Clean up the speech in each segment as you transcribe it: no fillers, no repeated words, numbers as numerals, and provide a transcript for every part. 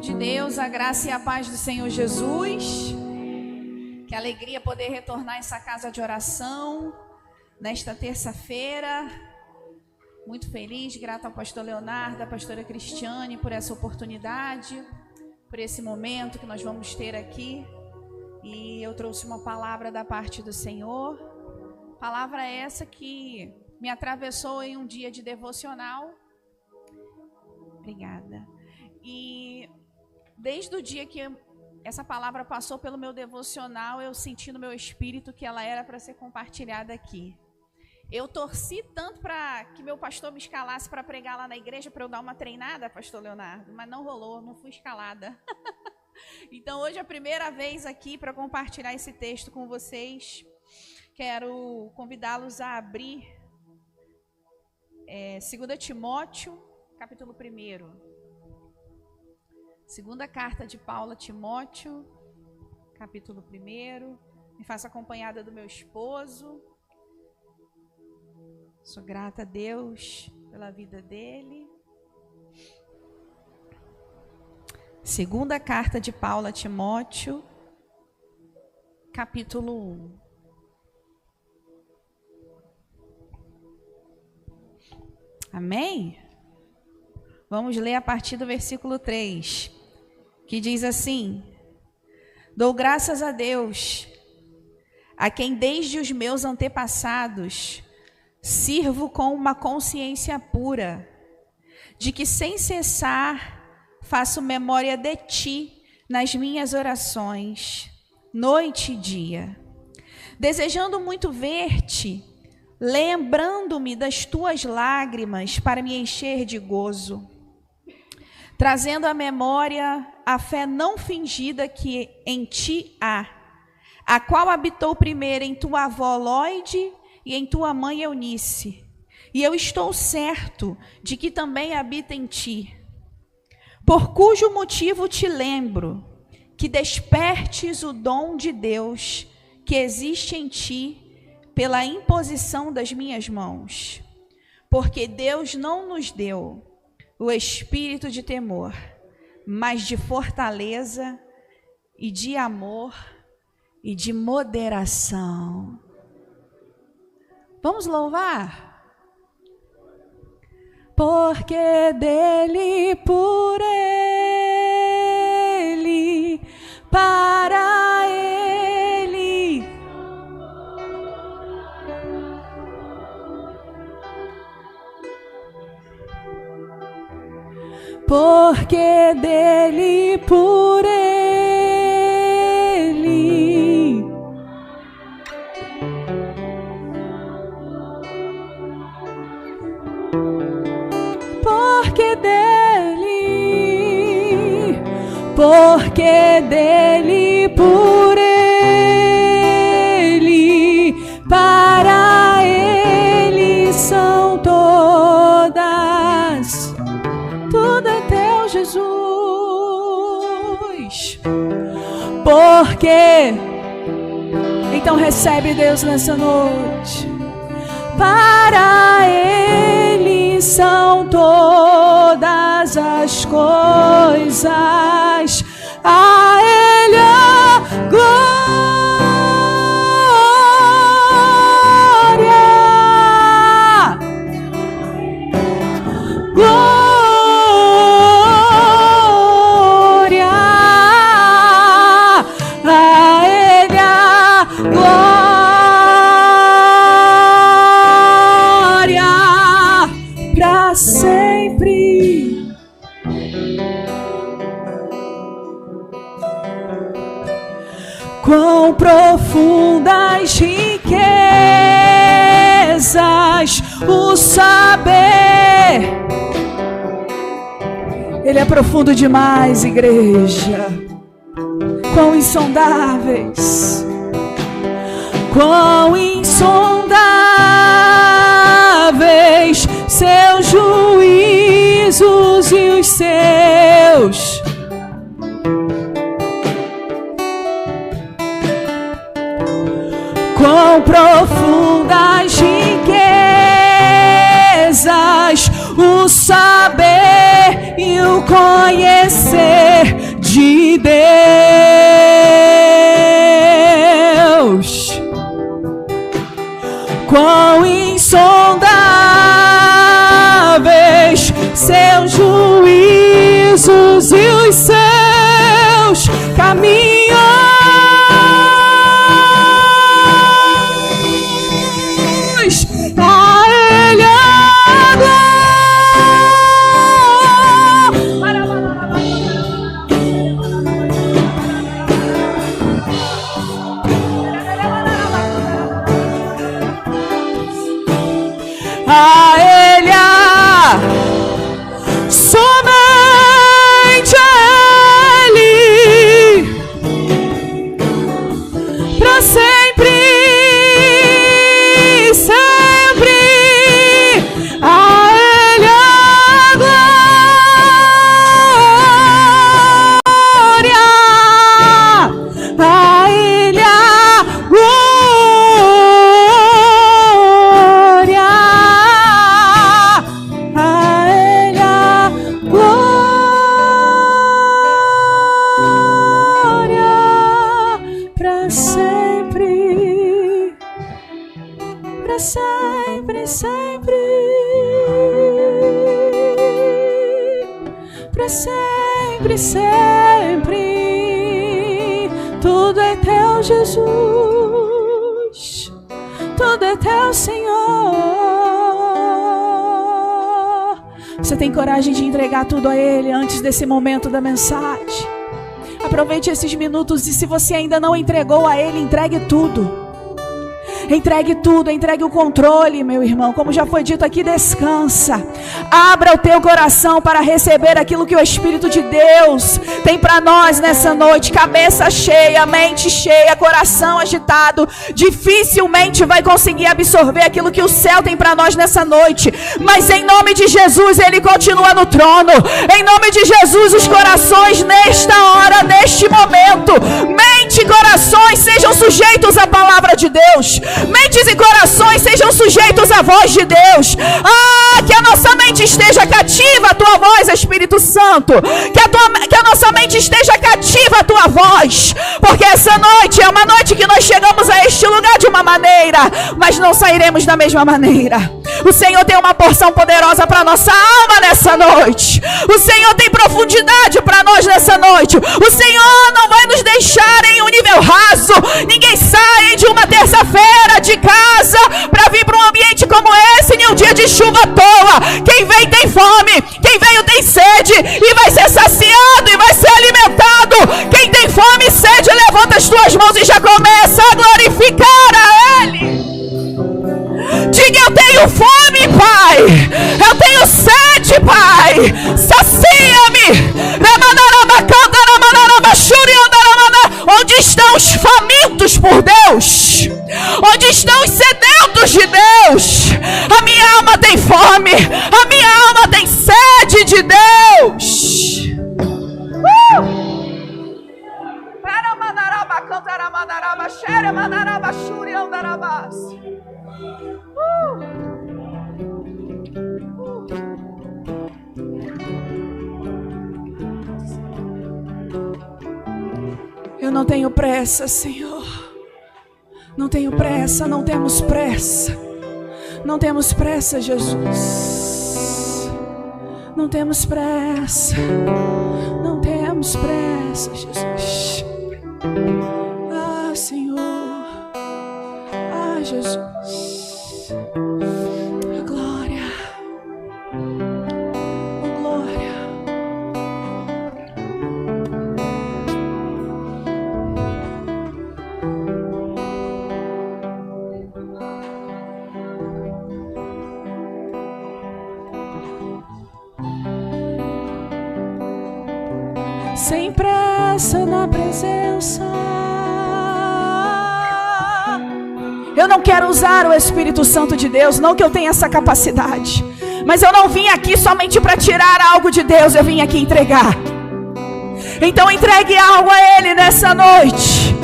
de Deus, a graça e a paz do Senhor Jesus. Que alegria poder retornar a essa casa de oração nesta terça-feira. Muito feliz, grata ao pastor Leonardo, à pastora Cristiane por essa oportunidade, por esse momento que nós vamos ter aqui. E eu trouxe uma palavra da parte do Senhor. Palavra essa que me atravessou em um dia de devocional. Obrigada. E desde o dia que essa palavra passou pelo meu devocional, eu senti no meu espírito que ela era para ser compartilhada aqui. Eu torci tanto para que meu pastor me escalasse para pregar lá na igreja, para eu dar uma treinada, pastor Leonardo, mas não rolou, não fui escalada. Então hoje é a primeira vez aqui para compartilhar esse texto com vocês. Quero convidá-los a abrir 2 Timóteo, capítulo 1. Segunda carta de Paulo a Timóteo, capítulo 1. Me faço acompanhada do meu esposo. Sou grata a Deus pela vida dele. Segunda carta de Paulo a Timóteo, capítulo 1. Amém? Vamos ler a partir do versículo 3, que diz assim: Dou graças a Deus, a quem desde os meus antepassados sirvo com uma consciência pura, de que sem cessar faço memória de ti nas minhas orações, noite e dia, desejando muito ver-te, lembrando-me das tuas lágrimas para me encher de gozo, trazendo à memória a fé não fingida que em ti há, a qual habitou primeiro em tua avó Lóide e em tua mãe Eunice, e eu estou certo de que também habita em ti, por cujo motivo te lembro que despertes o dom de Deus que existe em ti pela imposição das minhas mãos, porque Deus não nos deu o espírito de temor, mas de fortaleza e de amor e de moderação. Vamos louvar? Porque dele, por ele, para ele, porque dele, por ele, porque dele, por ele, para ele são todas, tudo é teu, Jesus. Porque, então recebe Deus nessa noite. Para ele são todas as coisas, a ele a glória, a ele a glória para sempre. Quão profundas riquezas o saber. Ele é profundo demais, igreja. Quão insondáveis, quão insondáveis seus juízos e os seus. Quão profundas riquezas o saber e o conhecer para sempre, sempre. Tudo é teu, Jesus. Tudo é teu, Senhor. Você tem coragem de entregar tudo a Ele antes desse momento da mensagem? Aproveite esses minutos e se você ainda não entregou a Ele, entregue tudo. Entregue tudo, entregue o controle, meu irmão. Como já foi dito aqui, descansa. Abra o teu coração para receber aquilo que o Espírito de Deus tem para nós nessa noite. Cabeça cheia, mente cheia, coração agitado. Dificilmente vai conseguir absorver aquilo que o céu tem para nós nessa noite. Mas em nome de Jesus, Ele continua no trono. Em nome de Jesus, os corações nesta hora, neste momento, mente e corações sejam sujeitos à palavra de Deus. Mentes e corações sejam sujeitos à voz de Deus. Que a nossa mente esteja cativa à tua voz, Espírito Santo. Que a nossa mente esteja cativa à tua voz. Porque essa noite é uma noite que nós chegamos a este lugar de uma maneira, mas não sairemos da mesma maneira. O Senhor tem uma porção poderosa para nossa alma nessa noite. O Senhor tem profundidade para nós nessa noite. O Senhor não vai nos deixar em um nível raso. Ninguém sai de uma terça-feira de casa para vir para um ambiente como esse em um dia de chuva à toa. Quem vem tem fome, quem veio tem sede e vai ser saciado e vai ser alimentado. Quem tem fome e sede, levanta as tuas mãos e já começa a glorificar a Ele. Diga: eu tenho fome, Pai. Eu tenho sede, Pai. Sacia-me. Onde estão os famintos por Deus? Onde estão os sedentos de Deus? A minha alma tem fome. A minha alma tem sede de Deus. Eu não tenho pressa, Senhor. Não tenho pressa, não temos pressa. Não temos pressa, Jesus. Não temos pressa. Não temos pressa, Jesus. Senhor. Jesus. Glória. Glória. Sem pressa na presença. Eu não quero usar o Espírito Santo de Deus, não que eu tenha essa capacidade, mas eu não vim aqui somente para tirar algo de Deus, eu vim aqui entregar. Então entregue algo a Ele nessa noite.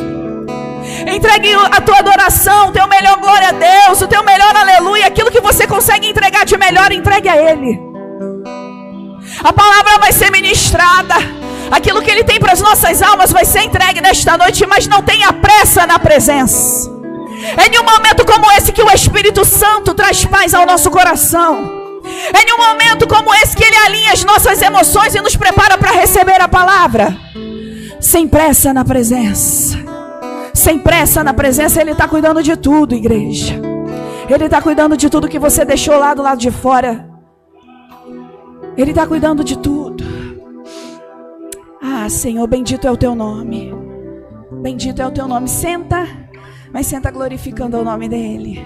Entregue a tua adoração, o teu melhor glória a Deus, o teu melhor aleluia, aquilo que você consegue entregar de melhor, entregue a Ele. A palavra vai ser ministrada. Aquilo que Ele tem para as nossas almas vai ser entregue nesta noite, mas não tenha pressa na presença. É em um momento como esse que o Espírito Santo traz paz ao nosso coração. É em um momento como esse que Ele alinha as nossas emoções e nos prepara para receber a palavra. Sem pressa na presença. Sem pressa na presença, Ele está cuidando de tudo, igreja. Ele está cuidando de tudo que você deixou lá do lado de fora. Ele está cuidando de tudo. Senhor, bendito é o teu nome. Bendito é o teu nome. Senta, mas senta glorificando o nome dEle.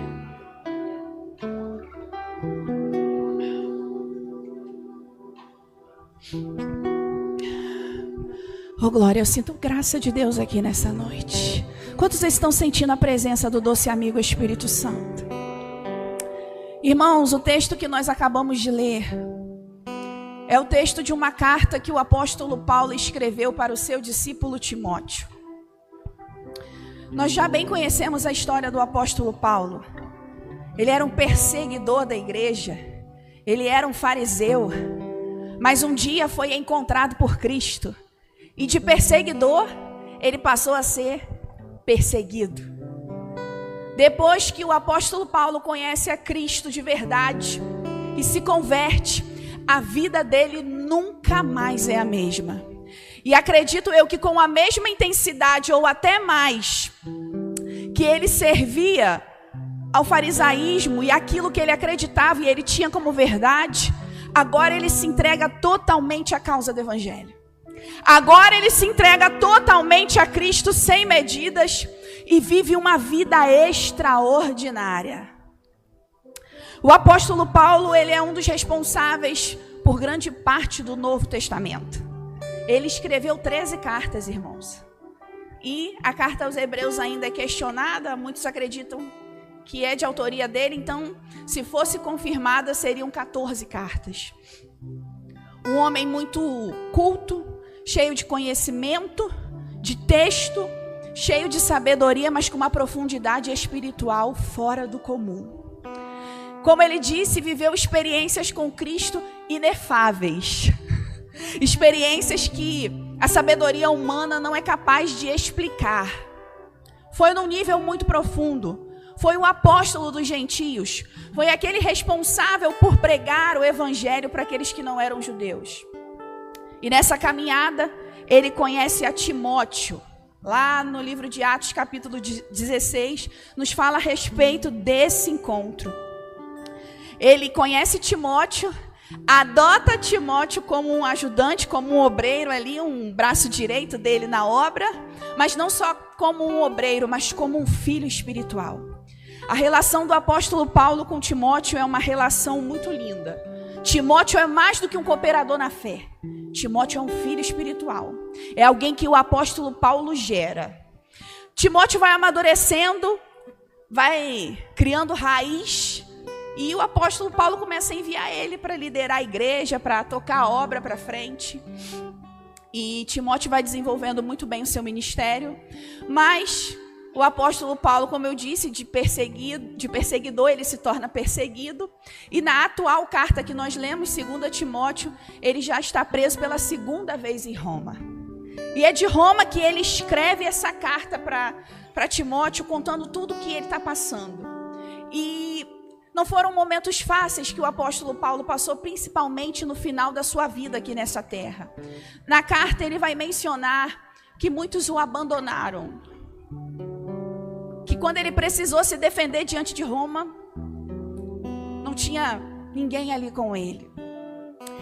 Oh glória, eu sinto graça de Deus aqui nessa noite. Quantos estão sentindo a presença do doce amigo Espírito Santo? Irmãos, o texto que nós acabamos de ler é o texto de uma carta que o apóstolo Paulo escreveu para o seu discípulo Timóteo. Nós já bem conhecemos a história do apóstolo Paulo. Ele era um perseguidor da igreja. Ele era um fariseu. Mas um dia foi encontrado por Cristo. E de perseguidor, ele passou a ser perseguido. Depois que o apóstolo Paulo conhece a Cristo de verdade e se converte, a vida dele nunca mais é a mesma. E acredito eu que com a mesma intensidade ou até mais que ele servia ao farisaísmo e aquilo que ele acreditava e ele tinha como verdade, agora ele se entrega totalmente à causa do evangelho. Agora ele se entrega totalmente a Cristo sem medidas e vive uma vida extraordinária. O apóstolo Paulo, ele é um dos responsáveis por grande parte do Novo Testamento. Ele escreveu 13 cartas, irmãos. E a carta aos Hebreus ainda é questionada, muitos acreditam que é de autoria dele, então, se fosse confirmada, seriam 14 cartas. Um homem muito culto, cheio de conhecimento, de texto, cheio de sabedoria, mas com uma profundidade espiritual fora do comum. Como ele disse, viveu experiências com Cristo inefáveis. Experiências que a sabedoria humana não é capaz de explicar. Foi num nível muito profundo. Foi o apóstolo dos gentios. Foi aquele responsável por pregar o evangelho para aqueles que não eram judeus. E nessa caminhada, ele conhece a Timóteo. Lá no livro de Atos, capítulo 16, nos fala a respeito desse encontro. Ele conhece Timóteo, adota Timóteo como um ajudante, como um obreiro ali, um braço direito dele na obra, mas não só como um obreiro, mas como um filho espiritual. A relação do apóstolo Paulo com Timóteo é uma relação muito linda. Timóteo é mais do que um cooperador na fé. Timóteo é um filho espiritual. É alguém que o apóstolo Paulo gera. Timóteo vai amadurecendo, vai criando raiz, e o apóstolo Paulo começa a enviar ele para liderar a igreja, para tocar a obra para frente. E Timóteo vai desenvolvendo muito bem o seu ministério. Mas o apóstolo Paulo, como eu disse, de perseguidor, ele se torna perseguido. E na atual carta que nós lemos, 2 Timóteo, ele já está preso pela segunda vez em Roma. E é de Roma que ele escreve essa carta para Timóteo, contando tudo o que ele está passando. E não foram momentos fáceis que o apóstolo Paulo passou, principalmente no final da sua vida aqui nessa terra. Na carta ele vai mencionar que muitos o abandonaram. Que quando ele precisou se defender diante de Roma, não tinha ninguém ali com ele.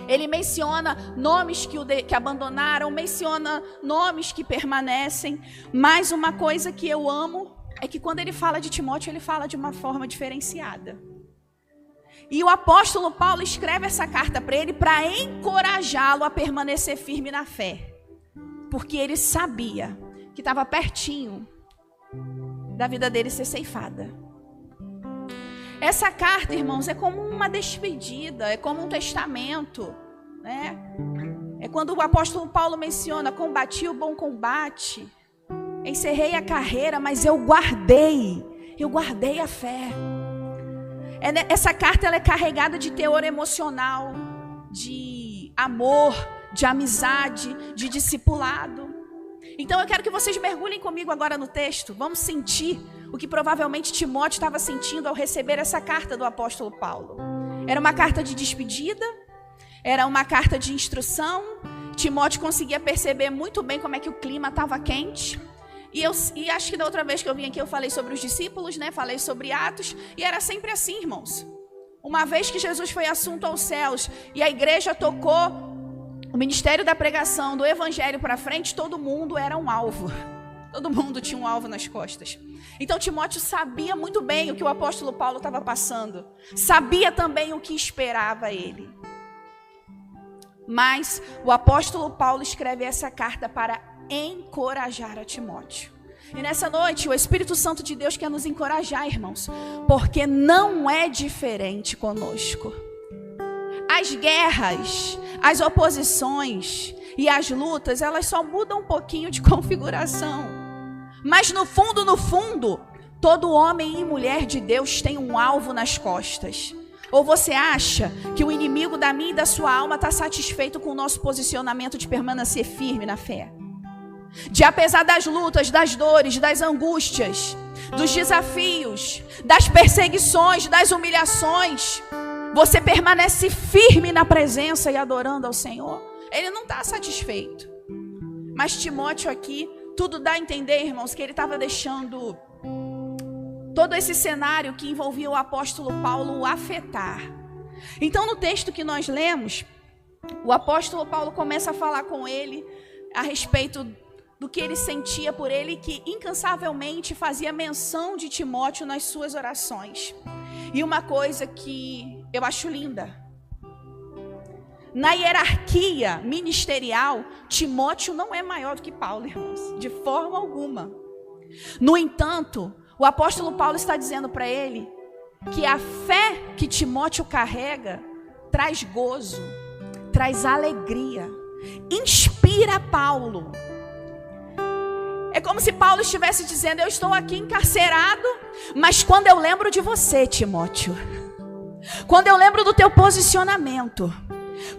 Ele menciona nomes que abandonaram, menciona nomes que permanecem. Mas uma coisa que eu amo é que quando ele fala de Timóteo, ele fala de uma forma diferenciada. E o apóstolo Paulo escreve essa carta para ele para encorajá-lo a permanecer firme na fé. Porque ele sabia que estava pertinho da vida dele ser ceifada. Essa carta, irmãos, é como uma despedida, é como um testamento, né? É quando o apóstolo Paulo menciona: combati o bom combate, encerrei a carreira, mas eu guardei a fé. Essa carta ela é carregada de teor emocional, de amor, de amizade, de discipulado. Então eu quero que vocês mergulhem comigo agora no texto. Vamos sentir o que provavelmente Timóteo estava sentindo ao receber essa carta do apóstolo Paulo. Era uma carta de despedida, era uma carta de instrução. Timóteo conseguia perceber muito bem como é que o clima estava quente. E acho que da outra vez que eu vim aqui eu falei sobre os discípulos, né? Falei sobre Atos, e era sempre assim, irmãos. Uma vez que Jesus foi assunto aos céus e a igreja tocou o ministério da pregação, do evangelho para frente, todo mundo era um alvo. Todo mundo tinha um alvo nas costas. Então Timóteo sabia muito bem o que o apóstolo Paulo estava passando. Sabia também o que esperava ele. Mas o apóstolo Paulo escreve essa carta para encorajar a Timóteo. E nessa noite o Espírito Santo de Deus quer nos encorajar, irmãos, porque não é diferente conosco. As guerras, as oposições e as lutas, elas só mudam um pouquinho de configuração. Mas no fundo, todo homem e mulher de Deus tem um alvo nas costas. Ou você acha que o inimigo da minha e da sua alma está satisfeito com o nosso posicionamento de permanecer firme na fé? De apesar das lutas, das dores, das angústias, dos desafios, das perseguições, das humilhações, Você permanece firme na presença e adorando ao Senhor? Ele não está satisfeito. Mas Timóteo aqui, tudo dá a entender, irmãos, que ele estava deixando todo esse cenário que envolvia o apóstolo Paulo o afetar. Então, no texto que nós lemos, o apóstolo Paulo começa a falar com ele a respeito do que ele sentia por ele, que incansavelmente fazia menção de Timóteo nas suas orações. E uma coisa que eu acho linda: na hierarquia ministerial, Timóteo não é maior do que Paulo, irmãos, de forma alguma. No entanto, o apóstolo Paulo está dizendo para ele que a fé que Timóteo carrega traz gozo, traz alegria, inspira Paulo. É como se Paulo estivesse dizendo: eu estou aqui encarcerado, mas quando eu lembro de você, Timóteo, quando eu lembro do teu posicionamento,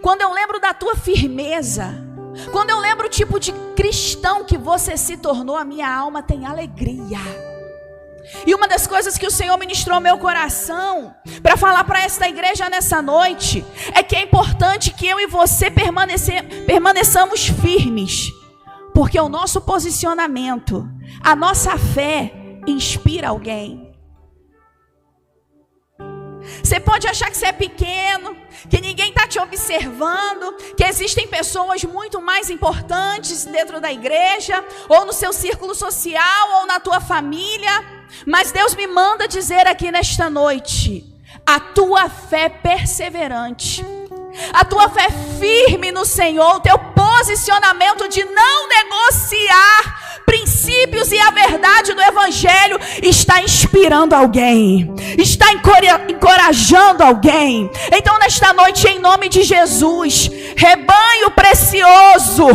quando eu lembro da tua firmeza, quando eu lembro o tipo de cristão que você se tornou, a minha alma tem alegria. E uma das coisas que o Senhor ministrou ao meu coração para falar para esta igreja nessa noite é que é importante que eu e você permaneçamos firmes, porque o nosso posicionamento, a nossa fé inspira alguém. Você pode achar que você é pequeno, que ninguém está te observando, que existem pessoas muito mais importantes dentro da igreja, ou no seu círculo social, ou na tua família. Mas Deus me manda dizer aqui nesta noite: a tua fé perseverante, a tua fé firme no Senhor, o teu posicionamento de não negociar princípios e a verdade do Evangelho está inspirando alguém, está encorajando alguém. Então nesta noite, em nome de Jesus, rebanho precioso,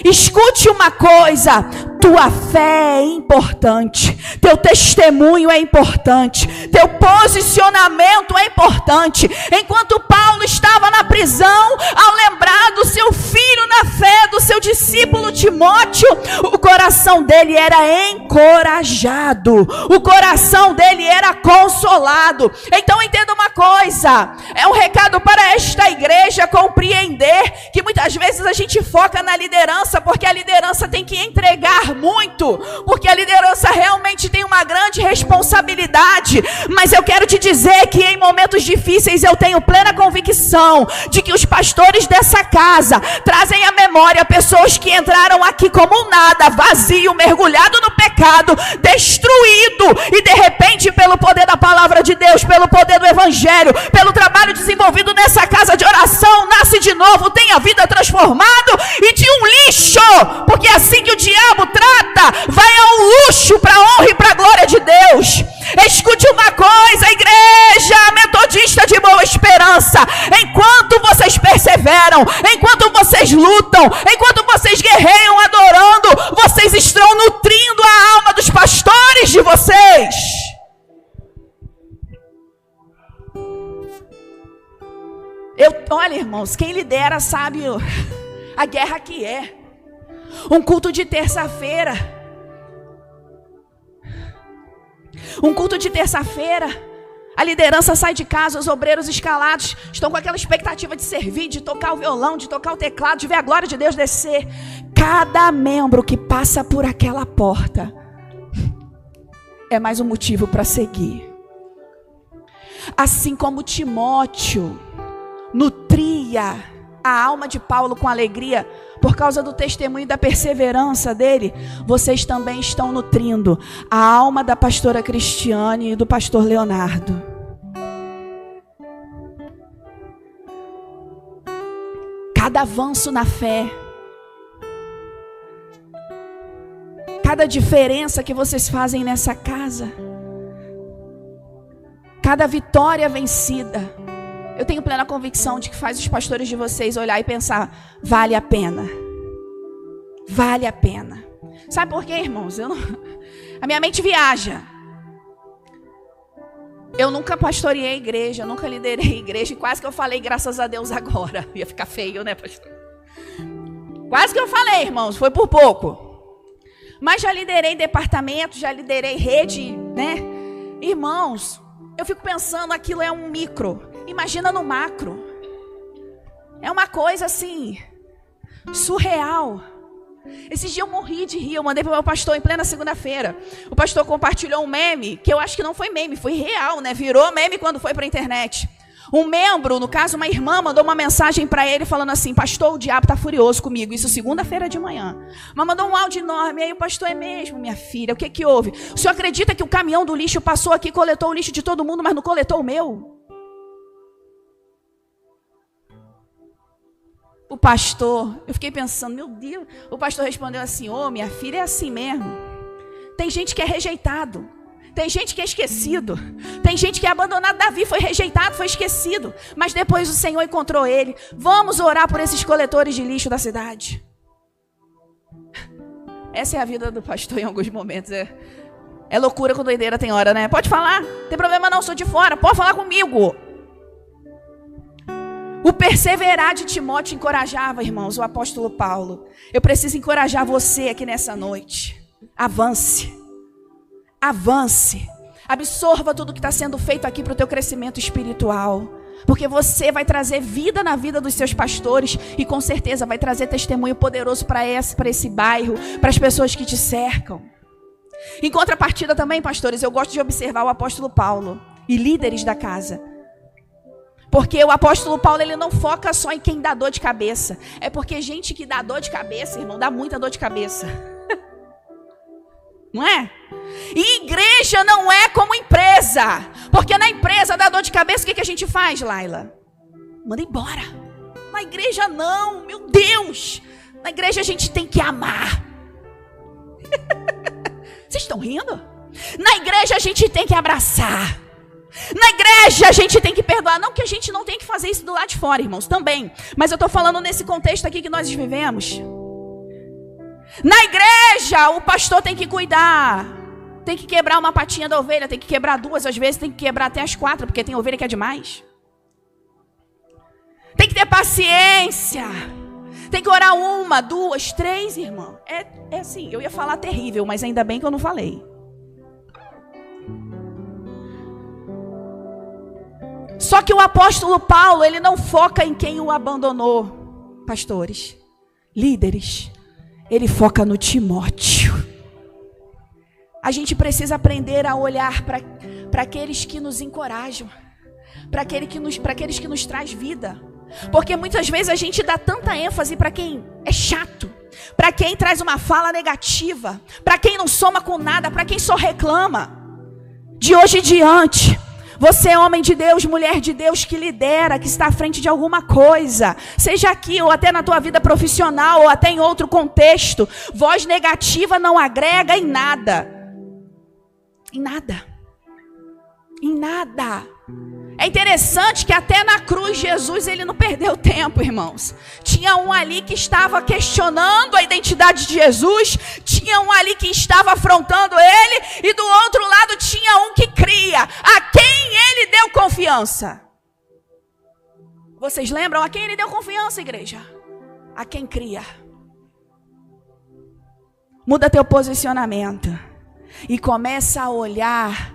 escute uma coisa: tua fé é importante, teu testemunho é importante, teu posicionamento é importante. Enquanto Paulo estava na prisão, ao lembrar do seu filho na fé, do seu discípulo Timóteo, o coração dele era encorajado, o coração dele era consolado. Então entenda uma coisa, é um recado para esta igreja compreender que muitas vezes a gente foca na liderança, porque a liderança tem que entregar muito, porque a liderança realmente tem uma grande responsabilidade. Mas eu quero te dizer que em momentos difíceis eu tenho plena convicção de que os pastores dessa casa trazem à memória pessoas que entraram aqui como nada, vazio, mergulhado no pecado, destruído, e de repente, pelo poder da palavra de Deus, pelo poder do Evangelho, pelo trabalho desenvolvido nessa casa de oração, nasce de novo, tem a vida transformada e de um lixo, porque é assim que o diabo trata, vai ao luxo para a honra e para a glória de Deus. Escute uma coisa, igreja metodista de Boa Esperança: enquanto vocês perseveram, enquanto vocês lutam, enquanto vocês guerreiam adorando, vocês estão nutrindo a alma dos pastores de vocês. Olha, irmãos, quem lidera sabe a guerra que é. Um culto de terça-feira, a liderança sai de casa, os obreiros escalados estão com aquela expectativa de servir, de tocar o violão, de tocar o teclado, de ver a glória de Deus descer. Cada membro que passa por aquela porta é mais um motivo para seguir. Assim como Timóteo nutria a alma de Paulo com alegria por causa do testemunho e da perseverança dele, vocês também estão nutrindo a alma da pastora Cristiane e do pastor Leonardo. Cada avanço na fé, cada diferença que vocês fazem nessa casa, cada vitória vencida, eu tenho plena convicção de que faz os pastores de vocês olhar e pensar: vale a pena. Vale a pena. Sabe por quê, irmãos? A minha mente viaja. Eu nunca pastoreei igreja, nunca liderei igreja, e quase que eu falei graças a Deus agora. Ia ficar feio, né, pastor? Quase que eu falei, irmãos, foi por pouco. Mas já liderei departamento, já liderei rede, né? Irmãos, eu fico pensando, aquilo é um micro. Imagina no macro. É uma coisa assim, surreal. Esses dias eu morri de rir, eu mandei para o meu pastor em plena segunda-feira. O pastor compartilhou um meme, que eu acho que não foi meme, foi real, né? Virou meme quando foi para a internet. Um membro, no caso uma irmã, mandou uma mensagem para ele falando assim: pastor, o diabo está furioso comigo. Isso segunda-feira de manhã. Mas mandou um áudio enorme. Aí o pastor: é mesmo, minha filha, o que que houve? O senhor acredita que o caminhão do lixo passou aqui, coletou o lixo de todo mundo, mas não coletou o meu? O pastor, eu fiquei pensando, meu Deus. O pastor respondeu assim: ô, minha filha, é assim mesmo. Tem gente que é rejeitado. Tem gente que é esquecido. Tem gente que é abandonado. Davi foi rejeitado, foi esquecido. Mas depois o Senhor encontrou ele. Vamos orar por esses coletores de lixo da cidade. Essa é a vida do pastor em alguns momentos. É loucura com doideira, tem hora, né? Pode falar, não tem problema não, sou de fora. Pode falar comigo. O perseverar de Timóteo encorajava, irmãos, o apóstolo Paulo. Eu preciso encorajar você aqui nessa noite. Avance. Avance, absorva tudo que está sendo feito aqui para o teu crescimento espiritual, porque você vai trazer vida na vida dos seus pastores e com certeza vai trazer testemunho poderoso para esse bairro, para as pessoas que te cercam. Em contrapartida também, pastores, eu gosto de observar o apóstolo Paulo e líderes da casa, porque o apóstolo Paulo ele não foca só em quem dá dor de cabeça, é porque gente que dá dor de cabeça, irmão, dá muita dor de cabeça. Não é? E igreja não é como empresa. Porque na empresa dá dor de cabeça, o que a gente faz, Laila? Manda embora. Na igreja não, meu Deus. Na igreja a gente tem que amar. Vocês estão rindo? Na igreja a gente tem que abraçar. Na igreja a gente tem que perdoar. Não que a gente não tem que fazer isso do lado de fora, irmãos, também. Mas eu estou falando nesse contexto aqui que nós vivemos. Na igreja, o pastor tem que cuidar. Tem que quebrar uma patinha da ovelha. Tem que quebrar duas, às vezes tem que quebrar até as 4. Porque tem ovelha que é demais. Tem que ter paciência. Tem que orar 1, 2, 3, irmão. É assim, eu ia falar terrível, mas ainda bem que eu não falei. Só que o apóstolo Paulo, ele não foca em quem o abandonou. Pastores, líderes. Ele foca no Timóteo. A gente precisa aprender a olhar para aqueles que nos encorajam, para aqueles que nos traz vida. Porque muitas vezes a gente dá tanta ênfase para quem é chato, para quem traz uma fala negativa, para quem não soma com nada, para quem só reclama. De hoje em diante, você é homem de Deus, mulher de Deus, que lidera, que está à frente de alguma coisa, seja aqui ou até na tua vida profissional ou até em outro contexto, voz negativa não agrega em nada. Em nada. Em nada. É interessante que até na cruz Jesus ele não perdeu tempo, irmãos. Tinha um ali que estava questionando a identidade de Jesus, tinha um ali que estava afrontando ele, e do outro lado tinha um que cria, a quem ele deu confiança. Vocês lembram a quem ele deu confiança, igreja? A quem cria. Muda teu posicionamento e começa a olhar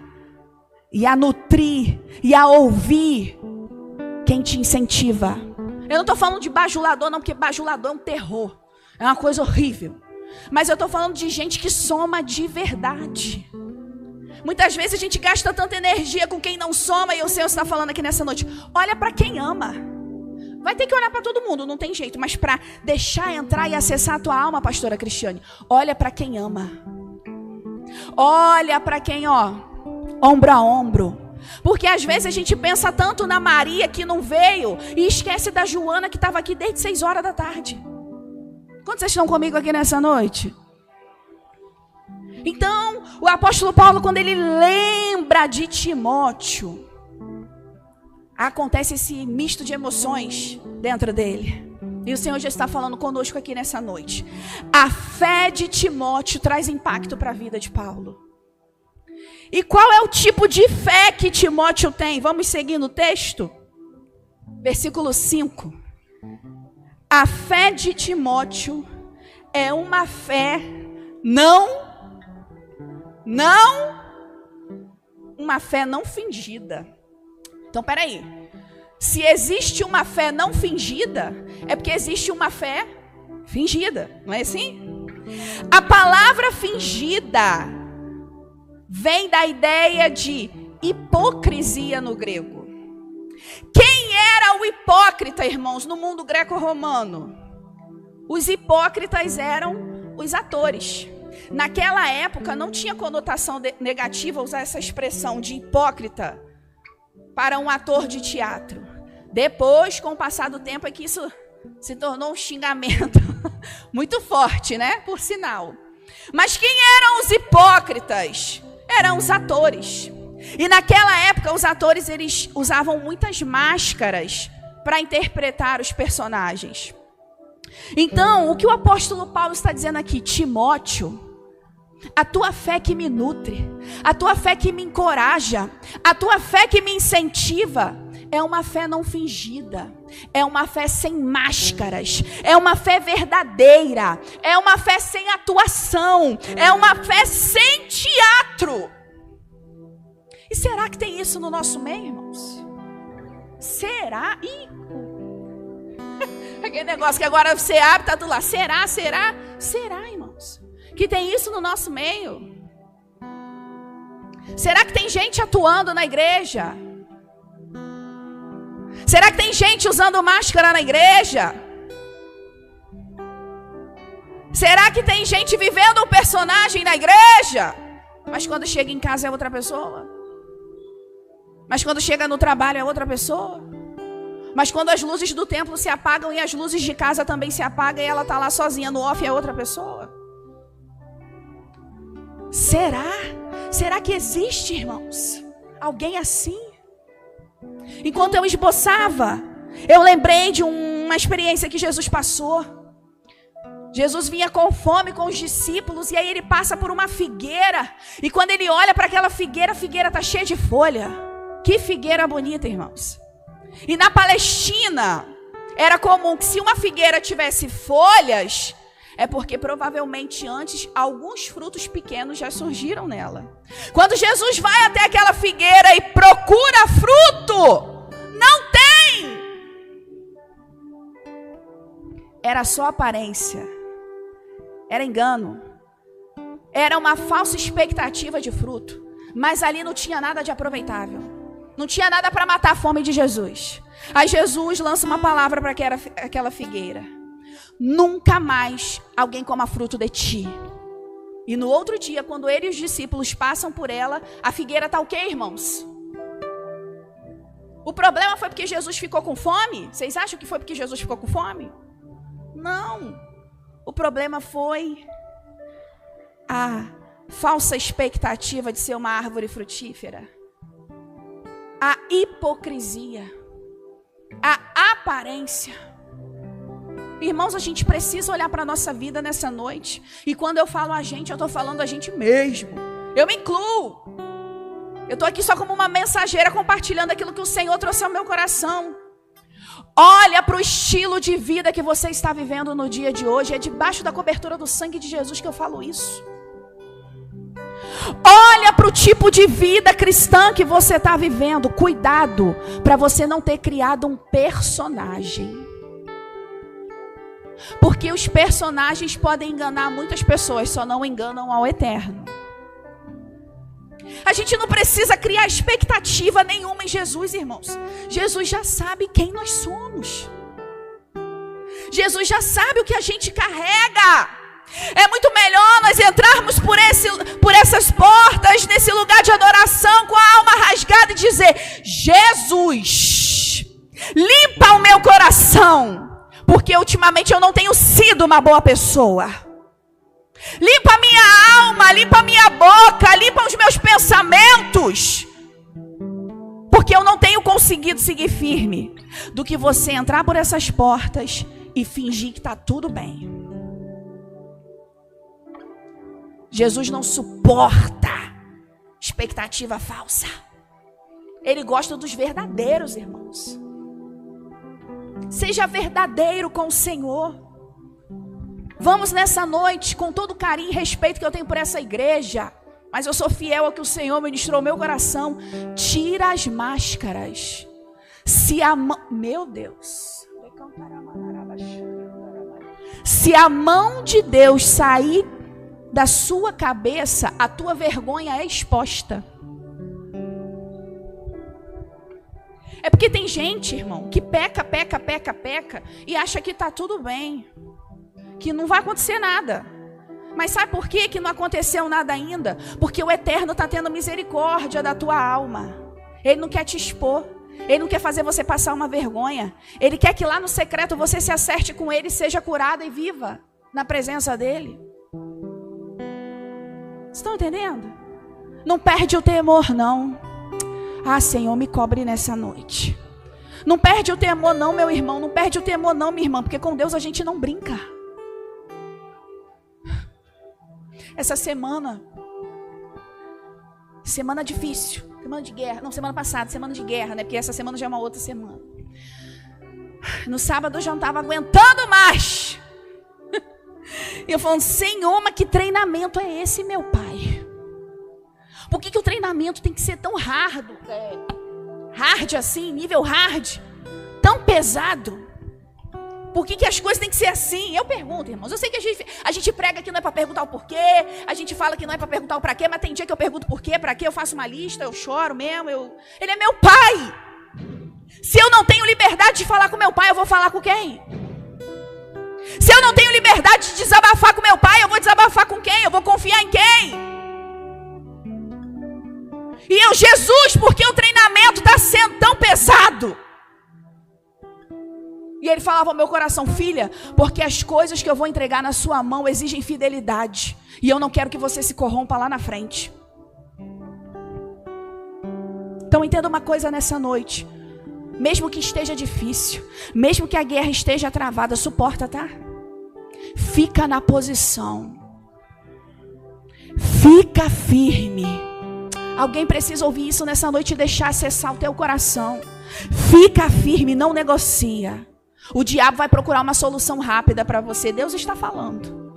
e a nutrir e a ouvir quem te incentiva. Eu não estou falando de bajulador não, porque bajulador é um terror, é uma coisa horrível. Mas eu estou falando de gente que soma de verdade. Muitas vezes a gente gasta tanta energia com quem não soma, e o Senhor está falando aqui nessa noite, olha para quem ama. Vai ter que olhar para todo mundo, não tem jeito, mas para deixar entrar e acessar a tua alma, pastora Cristiane, olha para quem ama. Olha para quem, ombro a ombro. Porque às vezes a gente pensa tanto na Maria que não veio e esquece da Joana que estava aqui desde 6 horas da tarde. Quantos vocês estão comigo aqui nessa noite? Então, o apóstolo Paulo, quando ele lembra de Timóteo, acontece esse misto de emoções dentro dele. E o Senhor já está falando conosco aqui nessa noite. A fé de Timóteo traz impacto para a vida de Paulo. E qual é o tipo de fé que Timóteo tem? Vamos seguir no texto? Versículo 5. A fé de Timóteo é uma fé uma fé não fingida. Então, peraí. se existe uma fé não fingida, é porque existe uma fé fingida, não é assim? A palavra fingida vem da ideia de hipocrisia no grego. Quem era o hipócrita, irmãos, no mundo greco-romano? Os hipócritas eram os atores. Naquela época não tinha conotação negativa usar essa expressão de hipócrita para um ator de teatro. Depois, com o passar do tempo, é que isso se tornou um xingamento muito forte, né? Por sinal. Mas quem eram os hipócritas? Eram os atores. E naquela época, os atores eles usavam muitas máscaras para interpretar os personagens. Então, o que o apóstolo Paulo está dizendo aqui? Timóteo, a tua fé que me nutre, a tua fé que me encoraja, a tua fé que me incentiva, é uma fé não fingida, é uma fé sem máscaras, é uma fé verdadeira, é uma fé sem atuação, é uma fé sem teatro. E será que tem isso no nosso meio, irmãos? Será? Aquele negócio que agora você abre, está tudo lá. Será, irmãos? Que tem isso no nosso meio? Será que tem gente atuando na igreja? Será que tem gente usando máscara na igreja? Será que tem gente vivendo um personagem na igreja? Mas quando chega em casa é outra pessoa? Mas quando chega no trabalho é outra pessoa? Mas quando as luzes do templo se apagam e as luzes de casa também se apagam e ela está lá sozinha no off é outra pessoa? Será? Será que existe, irmãos, alguém assim? Enquanto eu esboçava, eu lembrei de uma experiência que Jesus passou. Jesus vinha com fome com os discípulos e aí ele passa por uma figueira. E quando ele olha para aquela figueira, a figueira está cheia de folha. Que figueira bonita, irmãos. E na Palestina, era comum que se uma figueira tivesse folhas, é porque provavelmente antes alguns frutos pequenos já surgiram nela. Quando Jesus vai até aquela figueira e procura fruto, não tem. Era só aparência. Era engano. Era uma falsa expectativa de fruto. Mas ali não tinha nada de aproveitável. Não tinha nada para matar a fome de Jesus. Aí Jesus lança uma palavra para aquela figueira. Nunca mais alguém coma fruto de ti. E no outro dia, quando ele e os discípulos passam por ela, a figueira está o quê, irmãos? O problema foi porque Jesus ficou com fome? Vocês acham que foi porque Jesus ficou com fome? Não. O problema foi a falsa expectativa de ser uma árvore frutífera. A hipocrisia. A aparência. Irmãos, a gente precisa olhar para a nossa vida nessa noite. E quando eu falo a gente, eu estou falando a gente mesmo. Eu me incluo. Eu estou aqui só como uma mensageira compartilhando aquilo que o Senhor trouxe ao meu coração. Olha para o estilo de vida que você está vivendo no dia de hoje. É debaixo da cobertura do sangue de Jesus que eu falo isso. Olha para o tipo de vida cristã que você está vivendo. Cuidado para você não ter criado um personagem. Porque os personagens podem enganar muitas pessoas, só não enganam ao eterno. A gente não precisa criar expectativa nenhuma em Jesus, irmãos. Jesus já sabe quem nós somos. Jesus já sabe o que a gente carrega. É muito melhor nós entrarmos por essas portas, nesse lugar de adoração, com a alma rasgada e dizer: Jesus, limpa o meu coração. Porque ultimamente eu não tenho sido uma boa pessoa. Limpa a minha alma, limpa a minha boca, limpa os meus pensamentos. Porque eu não tenho conseguido seguir firme. Do que você entrar por essas portas e fingir que está tudo bem. Jesus não suporta expectativa falsa. Ele gosta dos verdadeiros, irmãos. Seja verdadeiro com o Senhor. Vamos nessa noite, com todo o carinho e respeito que eu tenho por essa igreja, mas eu sou fiel ao que o Senhor ministrou ao meu coração. Tira as máscaras. Se a mão... Meu Deus. Se a mão de Deus sair da sua cabeça, a tua vergonha é exposta. É porque tem gente, irmão, que peca e acha que está tudo bem, que não vai acontecer nada. Mas sabe por quê que não aconteceu nada ainda? Porque o Eterno está tendo misericórdia da tua alma. Ele não quer te expor. Ele não quer fazer você passar uma vergonha. Ele quer que lá no secreto você se acerte com Ele, seja curada e viva na presença dEle. Estão entendendo? Não perde o temor, não. Ah, Senhor, me cobre nessa noite. Não perde o temor, não, meu irmão. Não perde o temor, não, minha irmã. Porque com Deus a gente não brinca. Essa semana difícil, semana de guerra, não, semana passada, semana de guerra, né? Porque essa semana já é uma outra semana. No sábado eu já não estava aguentando mais. E eu falando, Senhor, mas que treinamento é esse, meu Pai? Por que o treinamento tem que ser tão hard assim, nível hard, tão pesado? Por que as coisas têm que ser assim? Eu pergunto, irmãos. Eu sei que a gente prega que não é para perguntar o porquê. A gente fala que não é para perguntar o para quê. Mas tem dia que eu pergunto por quê, para quê. Eu faço uma lista, eu choro mesmo. Ele é meu pai. Se eu não tenho liberdade de falar com meu pai, eu vou falar com quem? Se eu não tenho liberdade de desabafar com meu pai, eu vou desabafar com quem? Eu vou confiar em quem? E eu, Jesus, porque o treinamento está sendo tão pesado. E ele falava ao meu coração, filha, porque as coisas que eu vou entregar na sua mão exigem fidelidade. E eu não quero que você se corrompa lá na frente. Então entenda uma coisa nessa noite. Mesmo que esteja difícil, mesmo que a guerra esteja travada, suporta, tá? Fica na posição. Fica firme. Alguém precisa ouvir isso nessa noite e deixar acessar o teu coração. Fica firme, não negocia. O diabo vai procurar uma solução rápida para você. Deus está falando.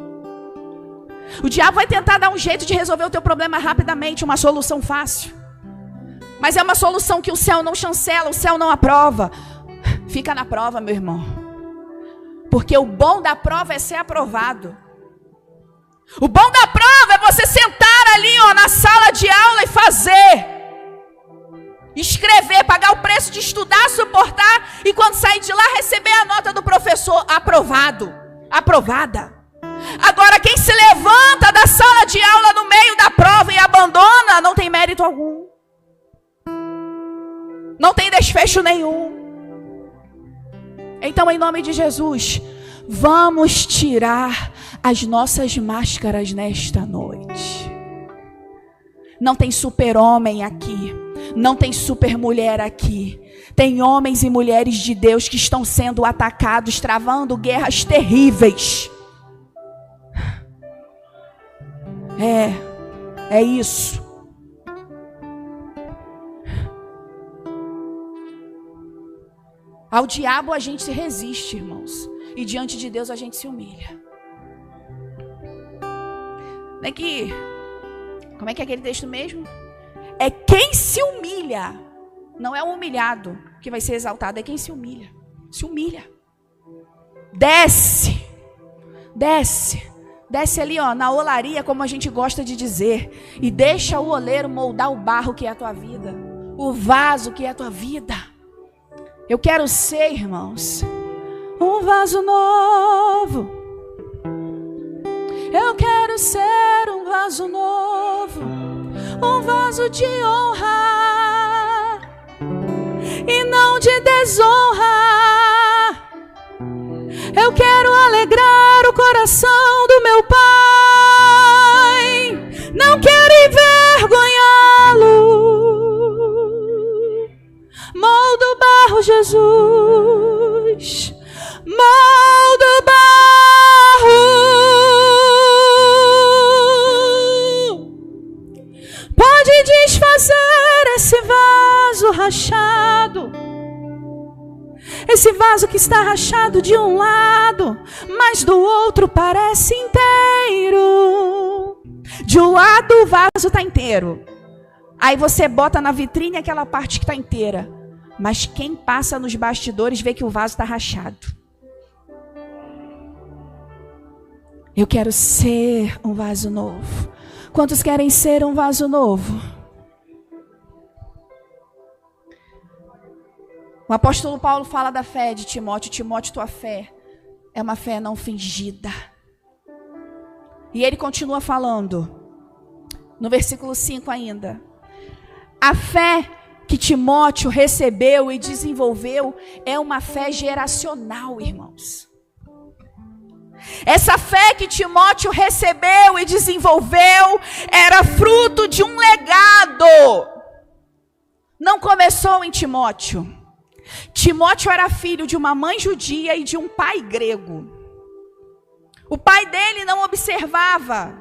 O diabo vai tentar dar um jeito de resolver o teu problema rapidamente, uma solução fácil. Mas é uma solução que o céu não chancela, o céu não aprova. Fica na prova, meu irmão. Porque o bom da prova é ser aprovado. O bom da prova é você sentar ali, na sala de aula e fazer. Escrever, pagar o preço de estudar, suportar e quando sair de lá receber a nota do professor, aprovado, aprovada. Agora quem se levanta da sala de aula no meio da prova e abandona, não tem mérito algum. Não tem desfecho nenhum. Então, em nome de Jesus, vamos tirar as nossas máscaras nesta noite. Não tem super-homem aqui. Não tem super-mulher aqui. Tem homens e mulheres de Deus que estão sendo atacados, travando guerras terríveis. É isso. Ao diabo a gente se resiste, irmãos. E diante de Deus a gente se humilha. Como é que é aquele texto mesmo? É quem se humilha. Não é o humilhado que vai ser exaltado. É quem se humilha. Se humilha. Desce. Desce. Desce ali, na olaria, como a gente gosta de dizer. E deixa o oleiro moldar o barro que é a tua vida. O vaso que é a tua vida. Eu quero ser, irmãos, um vaso novo. Eu quero ser um vaso novo. Um vaso de honra e não de desonra. Eu quero alegrar o coração do meu Pai. Não quero envergonhá-lo. Molda o barro, Jesus. Molda o barro. Pode desfazer esse vaso rachado. Esse vaso que está rachado de um lado, mas do outro parece inteiro. De um lado o vaso está inteiro. Aí você bota na vitrine aquela parte que está inteira. Mas quem passa nos bastidores vê que o vaso está rachado. Eu quero ser um vaso novo. Quantos querem ser um vaso novo? O apóstolo Paulo fala da fé de Timóteo. Timóteo, tua fé é uma fé não fingida. E ele continua falando, no versículo 5 ainda. A fé que Timóteo recebeu e desenvolveu é uma fé geracional, irmãos. Essa fé que Timóteo recebeu e desenvolveu era fruto de um legado. Não começou em Timóteo. Timóteo era filho de uma mãe judia e de um pai grego. O pai dele não observava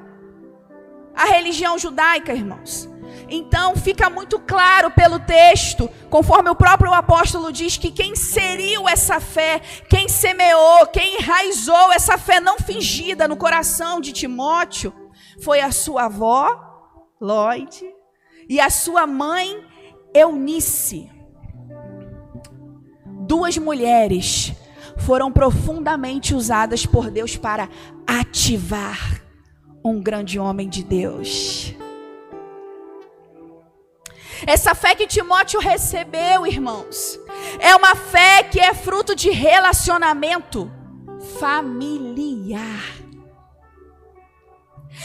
a religião judaica, irmãos. Então fica muito claro pelo texto, conforme o próprio apóstolo diz, que quem inseriu essa fé, quem semeou, quem enraizou essa fé não fingida no coração de Timóteo, foi a sua avó, Lloyd, e a sua mãe, Eunice. Duas mulheres foram profundamente usadas por Deus para ativar um grande homem de Deus. Essa fé que Timóteo recebeu, irmãos, é uma fé que é fruto de relacionamento familiar.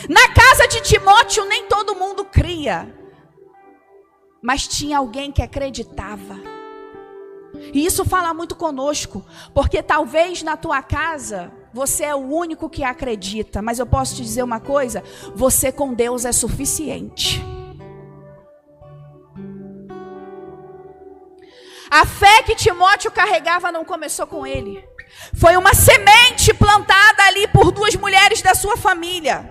Na casa de Timóteo nem todo mundo cria, mas tinha alguém que acreditava. E isso fala muito conosco, porque talvez na tua casa você é o único que acredita, mas eu posso te dizer uma coisa, você com Deus é suficiente. A fé que Timóteo carregava não começou com ele. Foi uma semente plantada ali por duas mulheres da sua família.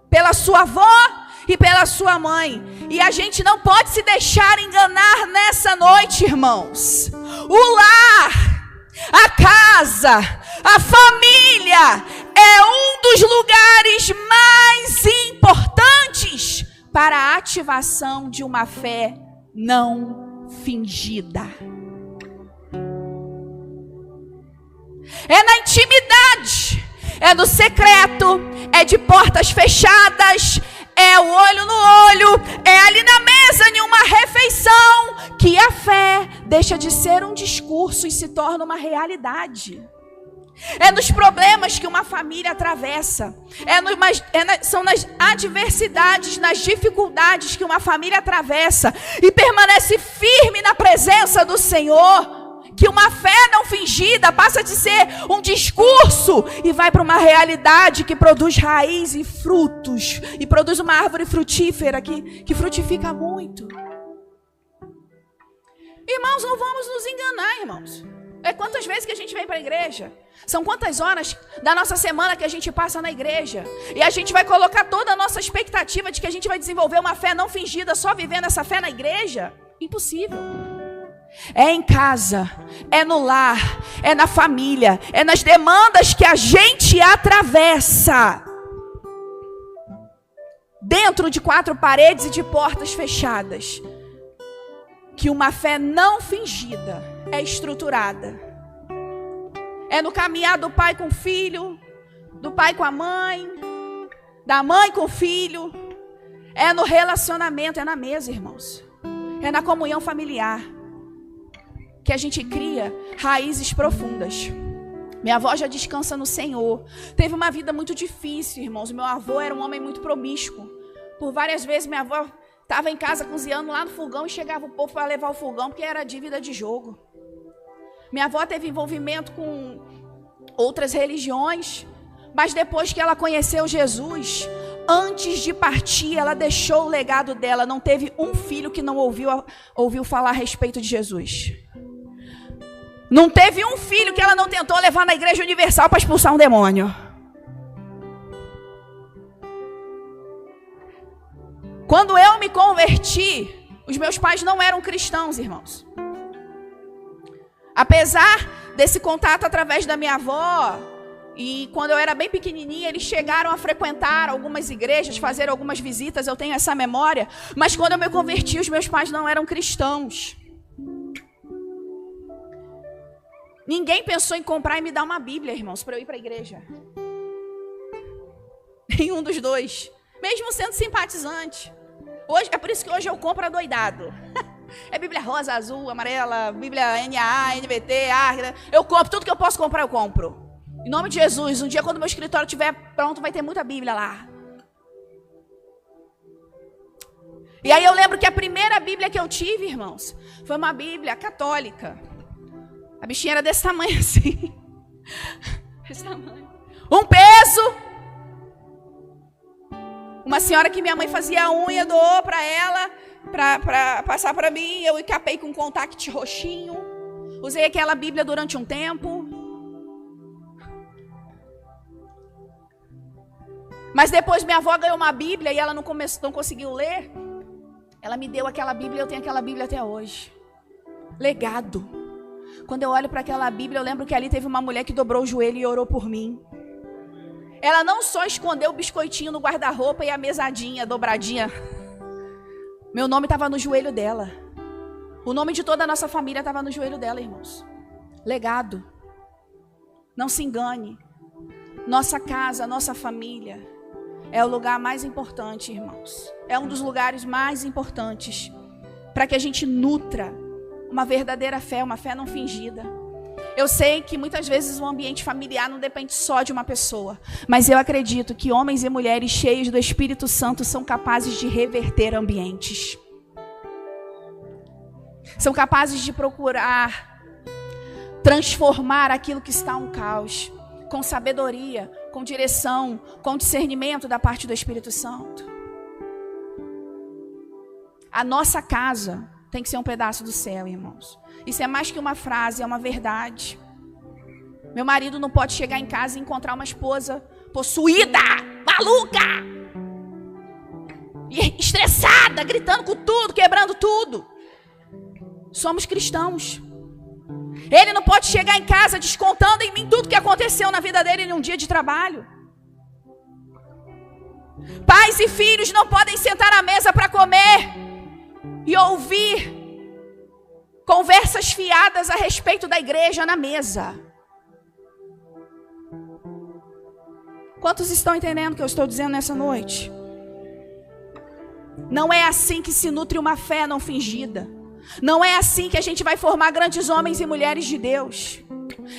Pela sua avó e pela sua mãe. E a gente não pode se deixar enganar nessa noite, irmãos. O lar, a casa, a família é um dos lugares mais importantes para a ativação de uma fé não fingida. É na intimidade, é no secreto, é de portas fechadas, é o olho no olho, é ali na mesa em uma refeição que a fé deixa de ser um discurso e se torna uma realidade. É nos problemas que uma família atravessa, são nas adversidades, nas dificuldades que uma família atravessa e permanece firme na presença do Senhor, que uma fé não fingida passa de ser um discurso e vai para uma realidade que produz raiz e frutos, e produz uma árvore frutífera que frutifica muito. Irmãos, não vamos nos enganar, irmãos. É quantas vezes que a gente vem para a igreja? São quantas horas da nossa semana que a gente passa na igreja? E a gente vai colocar toda a nossa expectativa de que a gente vai desenvolver uma fé não fingida só vivendo essa fé na igreja? Impossível. É em casa, é no lar, é na família, é nas demandas que a gente atravessa. Dentro de quatro paredes e de portas fechadas. Que uma fé não fingida é estruturada. É no caminhar do pai com o filho, do pai com a mãe, da mãe com o filho. É no relacionamento, é na mesa, irmãos. É na comunhão familiar que a gente cria raízes profundas. Minha avó já descansa no Senhor. Teve uma vida muito difícil, irmãos. Meu avô era um homem muito promíscuo. Por várias vezes minha avó estava em casa cozinhando lá no fogão e chegava o povo para levar o fogão porque era dívida de jogo. Minha avó teve envolvimento com outras religiões, mas depois que ela conheceu Jesus, antes de partir, ela deixou o legado dela. Não teve um filho que não ouviu falar a respeito de Jesus. Não teve um filho que ela não tentou levar na Igreja Universal para expulsar um demônio. Quando eu me converti, os meus pais não eram cristãos, irmãos. Apesar desse contato através da minha avó, e quando eu era bem pequenininha, eles chegaram a frequentar algumas igrejas, fazer algumas visitas, eu tenho essa memória. Mas quando eu me converti, os meus pais não eram cristãos. Ninguém pensou em comprar e me dar uma Bíblia, irmãos, para eu ir para a igreja. Nenhum dos dois. Mesmo sendo simpatizante. Hoje, é por isso que hoje eu compro adoidado. É Bíblia rosa, azul, amarela, Bíblia NAA, NVT, Águeda. Eu compro, tudo que eu posso comprar eu compro. Em nome de Jesus, um dia quando meu escritório estiver pronto, vai ter muita Bíblia lá. E aí eu lembro que a primeira Bíblia que eu tive, irmãos, foi uma Bíblia católica. A bichinha era desse tamanho assim. Desse tamanho. Um peso. Uma senhora que minha mãe fazia a unha, doou para ela, para passar para mim. Eu encapei com um contact roxinho. Usei aquela Bíblia durante um tempo. Mas depois minha avó ganhou uma Bíblia e ela não conseguiu ler. Ela me deu aquela Bíblia e eu tenho aquela Bíblia até hoje. Legado. Quando eu olho para aquela Bíblia, eu lembro que ali teve uma mulher que dobrou o joelho e orou por mim. Ela não só escondeu o biscoitinho no guarda-roupa e a mesadinha dobradinha. Meu nome estava no joelho dela. O nome de toda a nossa família estava no joelho dela, irmãos. Legado. Não se engane. Nossa casa, nossa família é o lugar mais importante, irmãos. É um dos lugares mais importantes para que a gente nutra uma verdadeira fé, uma fé não fingida. Eu sei que muitas vezes o ambiente familiar não depende só de uma pessoa, mas eu acredito que homens e mulheres cheios do Espírito Santo são capazes de reverter ambientes. São capazes de procurar transformar aquilo que está um caos, com sabedoria, com direção, com discernimento da parte do Espírito Santo. A nossa casa tem que ser um pedaço do céu, irmãos. Isso é mais que uma frase, é uma verdade. Meu marido não pode chegar em casa e encontrar uma esposa possuída, maluca, e estressada, gritando com tudo, quebrando tudo. Somos cristãos. Ele não pode chegar em casa descontando em mim tudo que aconteceu na vida dele em um dia de trabalho. Pais e filhos não podem sentar à mesa para comer e ouvir conversas fiadas a respeito da igreja na mesa. Quantos estão entendendo o que eu estou dizendo nessa noite? Não é assim que se nutre uma fé não fingida. Não é assim que a gente vai formar grandes homens e mulheres de Deus.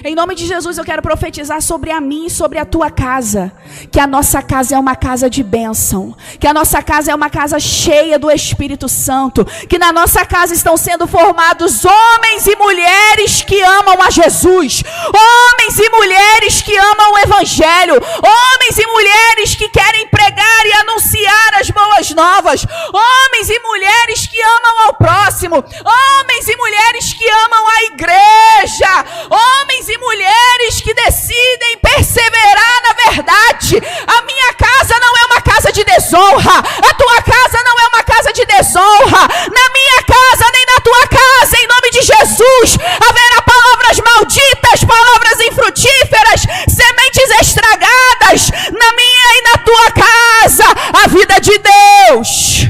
Em nome de Jesus eu quero profetizar sobre a mim e sobre a tua casa, que a nossa casa é uma casa de bênção, que a nossa casa é uma casa cheia do Espírito Santo, que na nossa casa estão sendo formados homens e mulheres que amam a Jesus, homens e mulheres que amam o Evangelho, homens e mulheres que querem pregar e anunciar as boas novas, homens e mulheres que amam ao próximo, homens e mulheres que amam a igreja, homens e mulheres que decidem perseverar na verdade. A minha casa não é uma casa de desonra, a tua casa não é uma casa de desonra, na minha casa nem na tua casa, em nome de Jesus, haverá palavras malditas, palavras infrutíferas, sementes estragadas, na minha e na tua casa, a vida de Deus,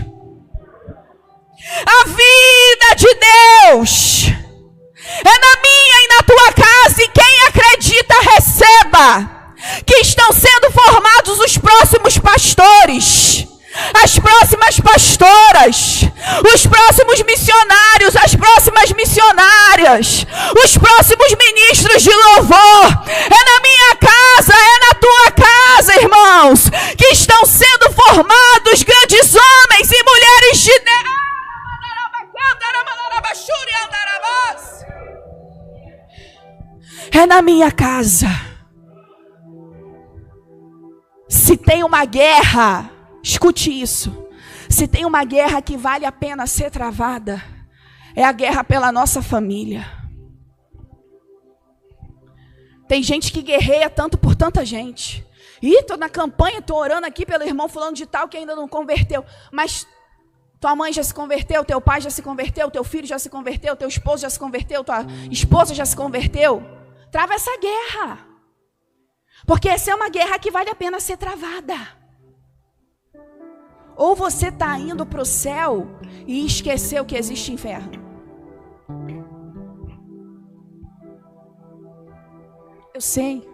a vida de Deus é na minha e na tua casa, e quem acredita receba, que estão sendo formados os próximos pastores, as próximas pastoras, os próximos missionários, as próximas missionárias, os próximos ministros de louvor. É na minha casa, é na tua casa, irmãos, que estão sendo formados grandes homens e mulheres de Deus. É na minha casa. Se tem uma guerra, escute isso, se tem uma guerra que vale a pena ser travada, é a guerra pela nossa família. Tem gente que guerreia tanto por tanta gente. Ih, estou na campanha, estou orando aqui pelo irmão fulano de tal que ainda não converteu. Mas tua mãe já se converteu, teu pai já se converteu, teu filho já se converteu, teu esposo já se converteu, tua esposa já se converteu. Trava essa guerra. Porque essa é uma guerra que vale a pena ser travada. Ou você está indo para o céu e esqueceu que existe inferno. Eu sei.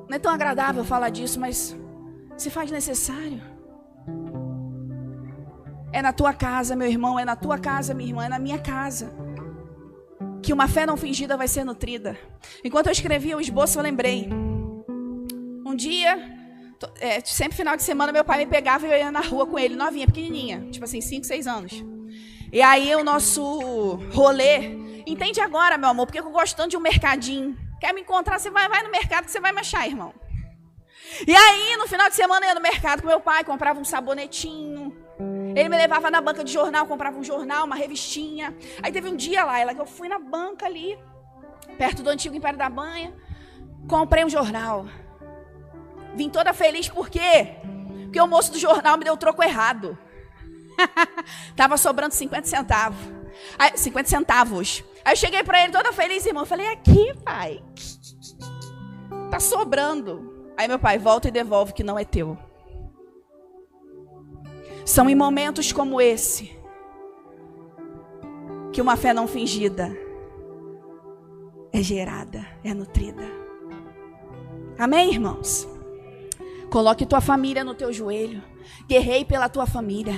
Não é tão agradável falar disso, mas se faz necessário. É na tua casa, meu irmão, é na tua casa, minha irmã, é na minha casa que uma fé não fingida vai ser nutrida. Enquanto eu escrevia o esboço, eu lembrei. Um dia, sempre final de semana, meu pai me pegava e eu ia na rua com ele, novinha, pequenininha, tipo assim, 5, 6 anos. E aí o nosso rolê, entende agora, meu amor, porque eu gosto tanto de um mercadinho. Quer me encontrar, você vai no mercado que você vai me achar, irmão. E aí, no final de semana, eu ia no mercado com meu pai, comprava um sabonetinho. Ele me levava na banca de jornal, comprava um jornal, uma revistinha. Aí teve um dia lá, que eu fui na banca ali, perto do antigo Império da Banha, comprei um jornal. Vim toda feliz, por quê? Porque o moço do jornal me deu o troco errado. Tava sobrando 50 centavos. Aí, 50 centavos. Aí eu cheguei pra ele toda feliz, irmão. Eu falei, aqui, pai. Tá sobrando. Aí meu pai, volta e devolve que não é teu. São em momentos como esse que uma fé não fingida é gerada, é nutrida. Amém, irmãos? Coloque tua família no teu joelho. Guerreie pela tua família.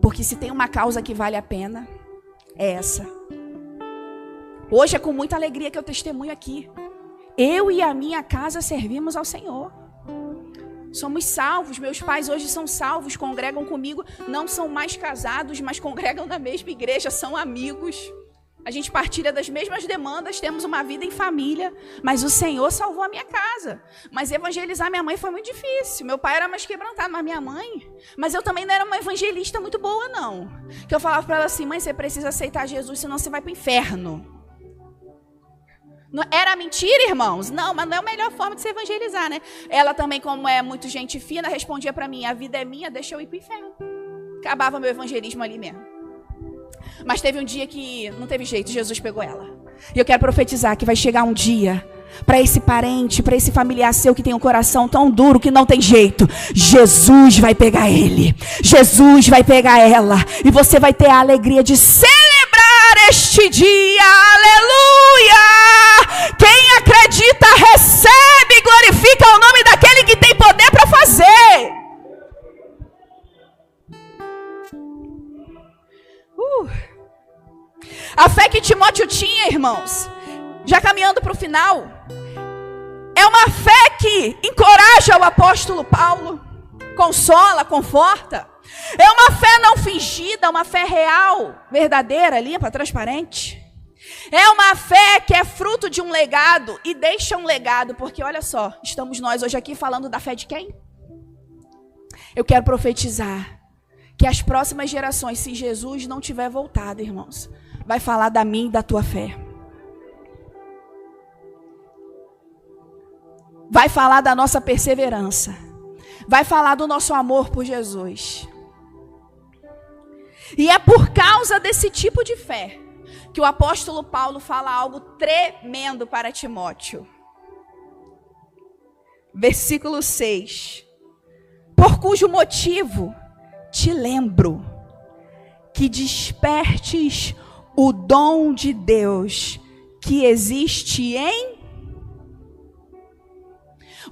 Porque se tem uma causa que vale a pena, é essa. Hoje é com muita alegria que eu testemunho aqui. Eu e a minha casa servimos ao Senhor. Somos salvos, meus pais hoje são salvos, congregam comigo, não são mais casados, mas congregam na mesma igreja, são amigos. A gente partilha das mesmas demandas, temos uma vida em família, mas o Senhor salvou a minha casa. Mas evangelizar minha mãe foi muito difícil. Meu pai era mais quebrantado, mas minha mãe... Mas eu também não era uma evangelista muito boa, não. Que eu falava para ela assim, mãe, você precisa aceitar Jesus, senão você vai para o inferno. Era mentira, irmãos? Não, mas não é a melhor forma de se evangelizar, né? Ela também, como é muito gente fina, respondia para mim, a vida é minha, deixa eu ir para o inferno. Acabava meu evangelismo ali mesmo. Mas teve um dia que não teve jeito, Jesus pegou ela. E eu quero profetizar que vai chegar um dia para esse parente, para esse familiar seu que tem um coração tão duro que não tem jeito. Jesus vai pegar ele. Jesus vai pegar ela. E você vai ter a alegria de celebrar este dia. Aleluia! Quem acredita, recebe e glorifica o nome daquele que tem poder para fazer. A fé que Timóteo tinha, irmãos, já caminhando para o final, é uma fé que encoraja o apóstolo Paulo, consola, conforta. É uma fé não fingida, uma fé real, verdadeira, limpa, transparente. É uma fé que é fruto de um legado e deixa um legado, porque olha só, estamos nós hoje aqui falando da fé de quem? Eu quero profetizar que as próximas gerações, se Jesus não tiver voltado, irmãos, vai falar da minha e da tua fé. Vai falar da nossa perseverança. Vai falar do nosso amor por Jesus. E é por causa desse tipo de fé que o apóstolo Paulo fala algo tremendo para Timóteo. Versículo 6. Por cujo motivo te lembro que despertes o dom de Deus que existe em...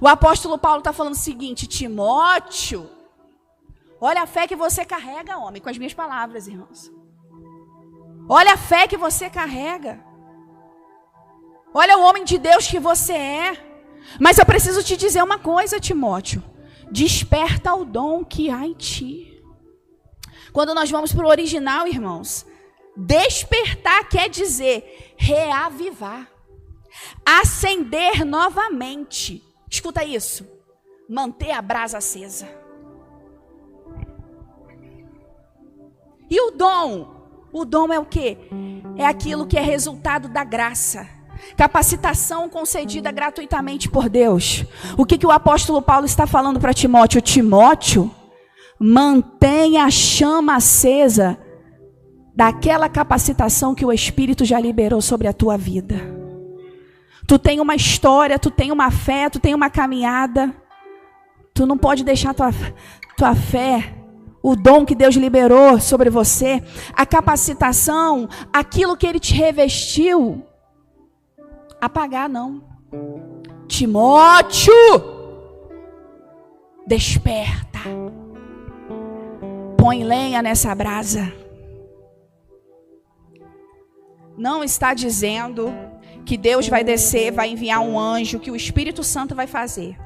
O apóstolo Paulo está falando o seguinte, Timóteo, olha a fé que você carrega, homem, com as minhas palavras, irmãos. Olha a fé que você carrega. Olha o homem de Deus que você é. Mas eu preciso te dizer uma coisa, Timóteo. Desperta o dom que há em ti. Quando nós vamos para o original, irmãos, despertar quer dizer reavivar, acender novamente. Escuta isso, manter a brasa acesa. E o dom é o quê? É aquilo que é resultado da graça. Capacitação concedida gratuitamente por Deus. O que o apóstolo Paulo está falando para Timóteo? Timóteo, mantenha a chama acesa daquela capacitação que o Espírito já liberou sobre a tua vida. Tu tem uma história, tu tem uma fé, tu tem uma caminhada. Tu não pode deixar tua fé, o dom que Deus liberou sobre você, a capacitação, aquilo que Ele te revestiu, apagar, não. Timóteo, desperta. Põe lenha nessa brasa. Não está dizendo que Deus vai descer, vai enviar um anjo, que o Espírito Santo vai fazer.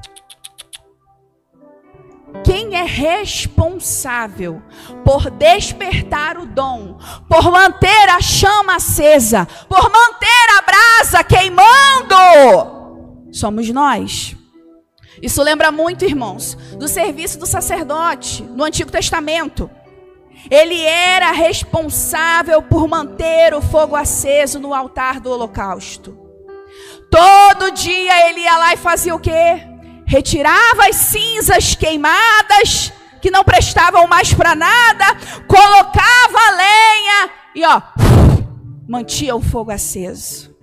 Quem é responsável por despertar o dom, por manter a chama acesa, por manter a brasa queimando, somos nós. Isso lembra muito, irmãos, do serviço do sacerdote no Antigo Testamento. Ele era responsável por manter o fogo aceso no altar do holocausto. Todo dia ele ia lá e fazia o quê? Retirava as cinzas queimadas, que não prestavam mais para nada, colocava a lenha e mantinha o fogo aceso.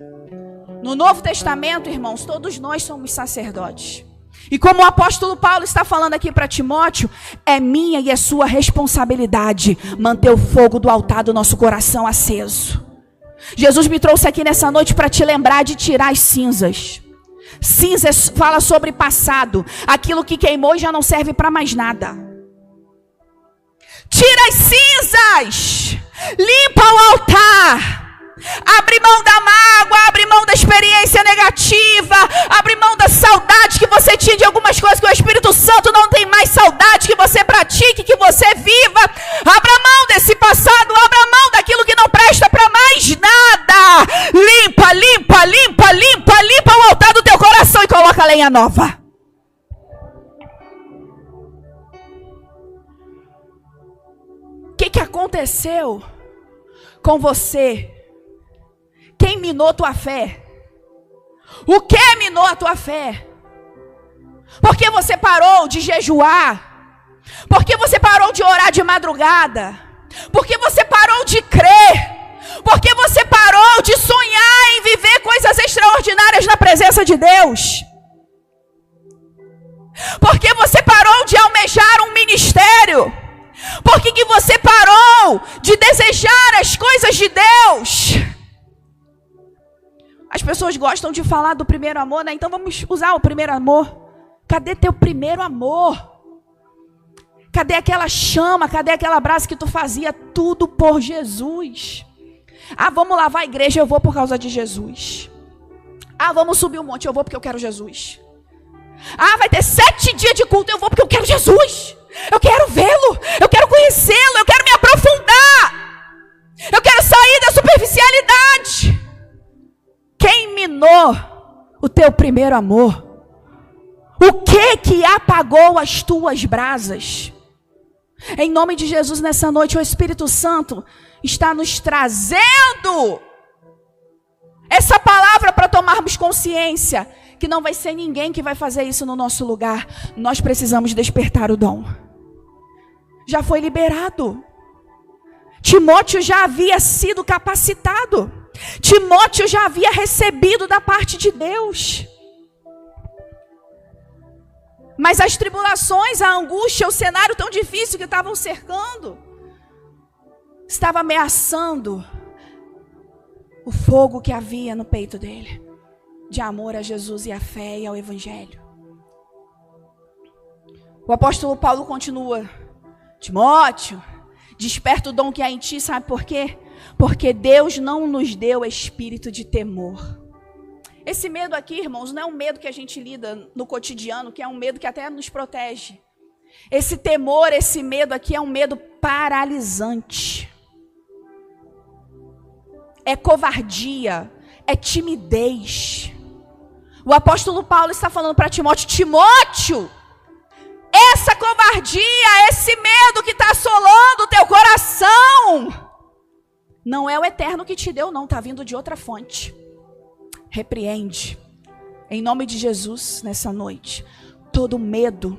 No Novo Testamento, irmãos, todos nós somos sacerdotes. E como o apóstolo Paulo está falando aqui para Timóteo, é minha e é sua responsabilidade manter o fogo do altar do nosso coração aceso. Jesus me trouxe aqui nessa noite para te lembrar de tirar as cinzas. Cinzas fala sobre passado, aquilo que queimou e já não serve para mais nada. Tira as cinzas, limpa o altar. Abre mão da mágoa, abre mão da experiência negativa, abre mão da saudade que você tinha de algumas coisas que o Espírito Santo não tem mais saudade, que você pratique, que você viva. Abra mão desse passado, abra mão daquilo que não presta para mais nada. Limpa, limpa, limpa, limpa, limpa o altar do teu coração e coloca a lenha nova. O que aconteceu com você? Quem minou tua fé? O que minou a tua fé? Porque você parou de jejuar? Porque você parou de orar de madrugada? Porque você parou de crer? Porque você parou de sonhar em viver coisas extraordinárias na presença de Deus? Porque você parou de almejar um ministério? Por que você parou de desejar as coisas de Deus? As pessoas gostam de falar do primeiro amor, né? Então vamos usar o primeiro amor. Cadê teu primeiro amor? Cadê aquela chama? Cadê aquela brasa que tu fazia tudo por Jesus? Ah, vamos lavar a igreja, eu vou por causa de Jesus. Ah, vamos subir um monte, eu vou porque eu quero Jesus. Ah, vai ter 7 dias de culto, eu vou porque eu quero Jesus. Eu quero vê-lo, eu quero conhecê-lo, eu quero me aprofundar. Eu quero sair da superficialidade. Quem minou o teu primeiro amor? O que apagou as tuas brasas? Em nome de Jesus, nessa noite, o Espírito Santo está nos trazendo essa palavra para tomarmos consciência que não vai ser ninguém que vai fazer isso no nosso lugar. Nós precisamos despertar o dom. Já foi liberado. Timóteo já havia sido capacitado. Timóteo já havia recebido da parte de Deus. Mas as tribulações, a angústia, o cenário tão difícil que estavam cercando, estava ameaçando o fogo que havia no peito dele, de amor a Jesus e a fé e ao Evangelho. O apóstolo Paulo continua: Timóteo, desperta o dom que há em ti, sabe por quê? Porque Deus não nos deu espírito de temor. Esse medo aqui, irmãos, não é um medo que a gente lida no cotidiano, que é um medo que até nos protege. Esse temor, esse medo aqui é um medo paralisante. É covardia, é timidez. O apóstolo Paulo está falando para Timóteo: Timóteo, essa covardia, esse medo que está assolando o teu coração, não é o eterno que te deu, não, está vindo de outra fonte. Repreende, em nome de Jesus, nessa noite, todo medo,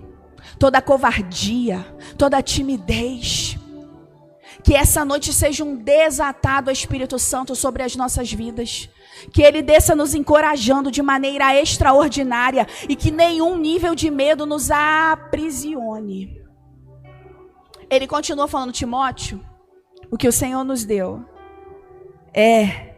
toda covardia, toda timidez. Que essa noite seja um desatado ao Espírito Santo sobre as nossas vidas. Que Ele desça nos encorajando de maneira extraordinária e que nenhum nível de medo nos aprisione. Ele continua falando: Timóteo, o que o Senhor nos deu é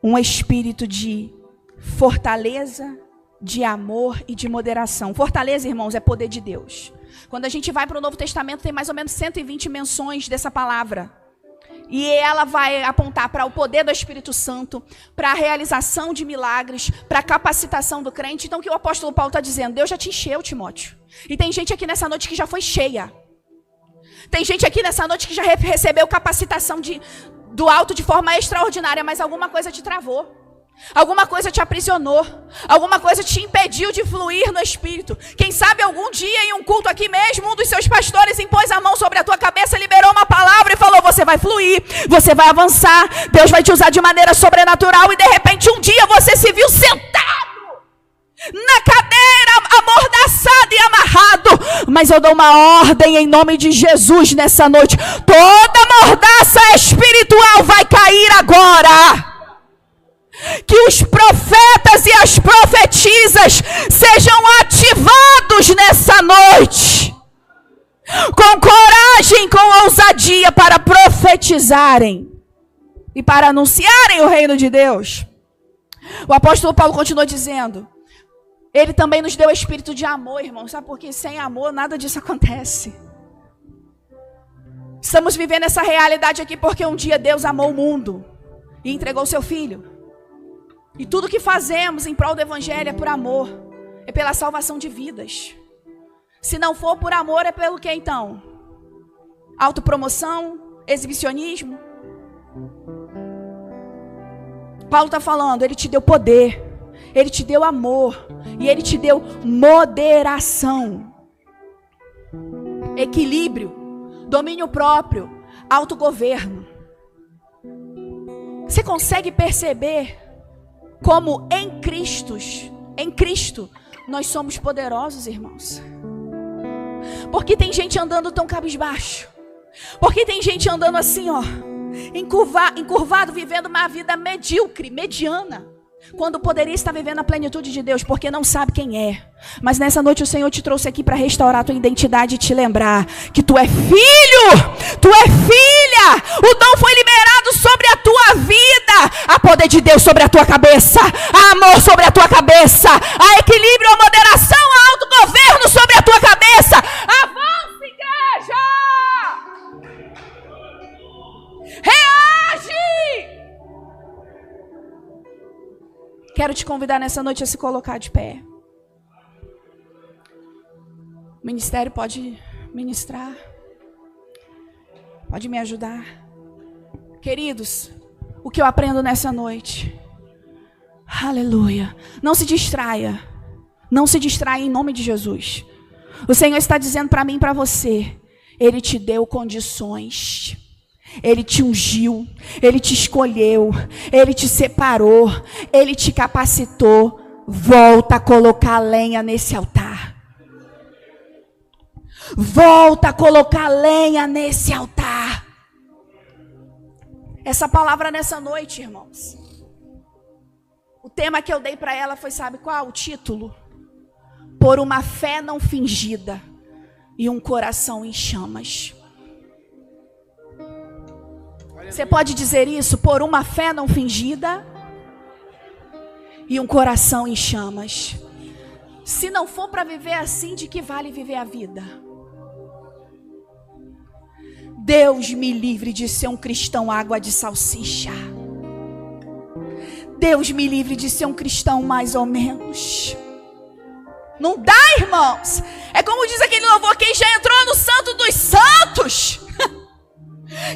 um espírito de fortaleza, de amor e de moderação. Fortaleza, irmãos, é poder de Deus. Quando a gente vai para o Novo Testamento, tem mais ou menos 120 menções dessa palavra. E ela vai apontar para o poder do Espírito Santo, para a realização de milagres, para a capacitação do crente. Então, o que o apóstolo Paulo está dizendo? Deus já te encheu, Timóteo. E tem gente aqui nessa noite que já foi cheia. Tem gente aqui nessa noite que já recebeu capacitação do alto de forma extraordinária, mas alguma coisa te travou. Alguma coisa te aprisionou. Alguma coisa te impediu de fluir no Espírito. Quem sabe algum dia em um culto aqui mesmo, um dos seus pastores impôs a mão sobre a tua cabeça, liberou uma palavra e falou: você vai fluir, você vai avançar, Deus vai te usar de maneira sobrenatural. E de repente um dia você se viu sentado na cadeira, amordaçado e amarrado. Mas eu dou uma ordem em nome de Jesus nessa noite: toda mordaça espiritual vai cair agora. Que os profetas e as profetisas sejam ativados nessa noite, com coragem, com ousadia, para profetizarem e para anunciarem o reino de Deus. O apóstolo Paulo continua dizendo: ele também nos deu espírito de amor, irmão. Sabe por quê? Sem amor nada disso acontece. Estamos vivendo essa realidade aqui porque um dia Deus amou o mundo e entregou seu Filho. E tudo que fazemos em prol do Evangelho é por amor. É pela salvação de vidas. Se não for por amor, é pelo que então? Autopromoção? Exibicionismo? Paulo está falando, ele te deu poder. Ele te deu amor. E ele te deu moderação. Equilíbrio. Domínio próprio. Autogoverno. Você consegue perceber como em Cristo, nós somos poderosos, irmãos? Porque tem gente andando tão cabisbaixo. Porque tem gente andando assim, ó, encurvado, vivendo uma vida medíocre, mediana, quando poderia estar vivendo a plenitude de Deus, porque não sabe quem é. Mas nessa noite o Senhor te trouxe aqui para restaurar a tua identidade e te lembrar que tu é filho, tu é filha. O dom foi liberado sobre a tua vida. Há poder de Deus sobre a tua cabeça, há amor sobre a tua cabeça, há equilíbrio, há moderação, há autogoverno sobre a tua cabeça. Avance, igreja! Reage! Quero te convidar nessa noite a se colocar de pé. O ministério pode ministrar. Pode me ajudar. Queridos, o que eu aprendo nessa noite? Aleluia. Não se distraia. Não se distraia em nome de Jesus. O Senhor está dizendo para mim e para você: Ele te deu condições. Ele te ungiu, Ele te escolheu, Ele te separou, Ele te capacitou. Volta a colocar lenha nesse altar. Volta a colocar lenha nesse altar. Essa palavra nessa noite, irmãos, o tema que eu dei para ela foi, sabe qual? O título: Por uma fé não fingida e um coração em chamas. Você pode dizer isso? Por uma fé não fingida e um coração em chamas. Se não for para viver assim, de que vale viver a vida? Deus me livre de ser um cristão água de salsicha. Deus me livre de ser um cristão mais ou menos. Não dá, irmãos. É como diz aquele louvor: quem já entrou no Santo dos Santos,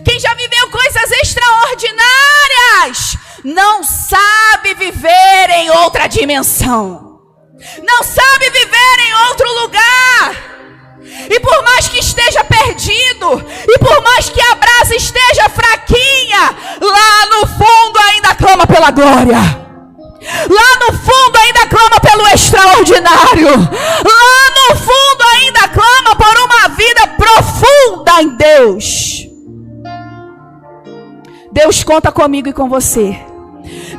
quem já viveu coisas extraordinárias, não sabe viver em outra dimensão. Não sabe viver em outro lugar. E por mais que esteja perdido, e por mais que a brasa esteja fraquinha, lá no fundo ainda clama pela glória. Lá no fundo ainda clama pelo extraordinário. Lá no fundo ainda clama por uma vida profunda em Deus. Deus conta comigo e com você.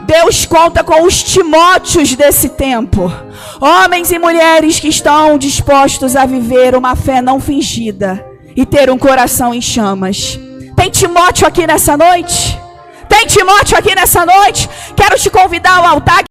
Deus conta com os Timóteos desse tempo. Homens e mulheres que estão dispostos a viver uma fé não fingida e ter um coração em chamas. Tem Timóteo aqui nessa noite? Tem Timóteo aqui nessa noite? Quero te convidar ao altar.